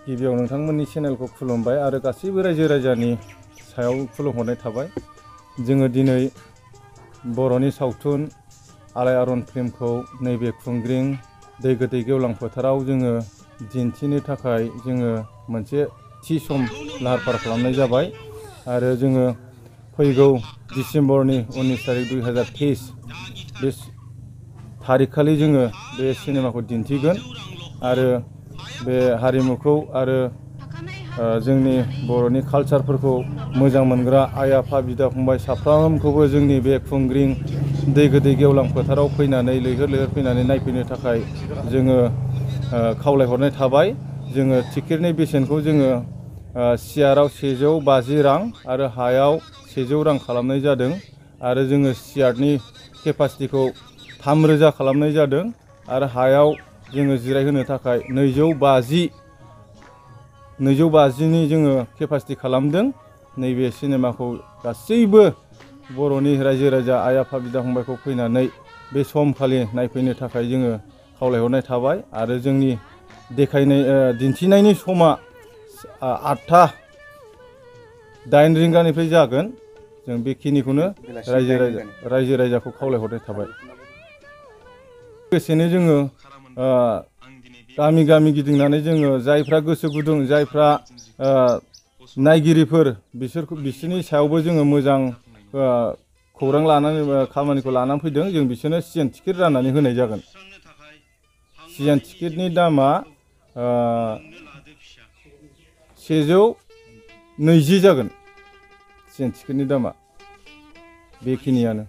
गिबियाव नोंथांमोननि चेनेलखौ खुलुमबाय आरो गासैबो रायजो राजानि सायाव खुलुमहरनाय थाबाय। जोङो दिनै बर'नि सावथुन आलायारन फिल्मखौ नैबे खुंग्रिं दै गोदै गेवलां फोथाराव जोङो दिन्थिनो थाखाय जोङो मोनसे थि सम लाहार फाहार खालामनाय जाबाय आरो जोङो फैगौ डिसेम्बरनि 19 तारिख 2023 बे थारिखखालि जोङो बे सिनेमाखौ दिन्थिगोन आरो बे हारिमुखौ आरो जोंनि बर'नि कालचारफोरखौ मोजां मोनग्रा आइ आफा बिदा फंबाय साफ्रोमखौबो जोंनि बे खुंग्रिं दै गोदै गेवलां फोथाराव फैनानै लैहोर लैहोर फैनानै नायफैनो थाखाय जोङो खावलायहरनाय थाबाय। जोङो टिकेटनि बेसेनखौ जोङो सियाराव 150 रां आरो हायाव 100 रां खालामनाय जादों आरो जोङो सियारनि केपासिटिखौ 3000 खालामनाय जादों आरो हायाव जोङो जिरायहोनो थाखाय 250नि जोङो केपासिटि खालामदों। नैबे सिनेमाखौ गासैबो बर'नि रायजो राजा आइ आफा बिदा फंबायखौ फैनानै बे समखालि नायफैनो थाखाय जोङो खावलायहरनाय थाबाय आरो जोंनि दिन्थिनायनि समा 8टा 8 रिंगानिफ्राय जागोन। जों बेखिनिखौनो रायजो राजाखौ खावलायहरनाय थाबाय। लोगोसेनो जोङो गामि गामि गिदिंनानै जोङो जायफ्रा गोसो गुदुं जायफ्रा नायगिरिफोर बिसोरनि सायावबो जोङो मोजां खौरां लानानै खामानिखौ लानानै फैदों। जों बिसोरनो सिजोन टिकेट राननानै होनाय जागोन। सिजोन टिकेटनि दामा 120 जागोन। सिजोन टिकेटनि दामा बेखिनियानो।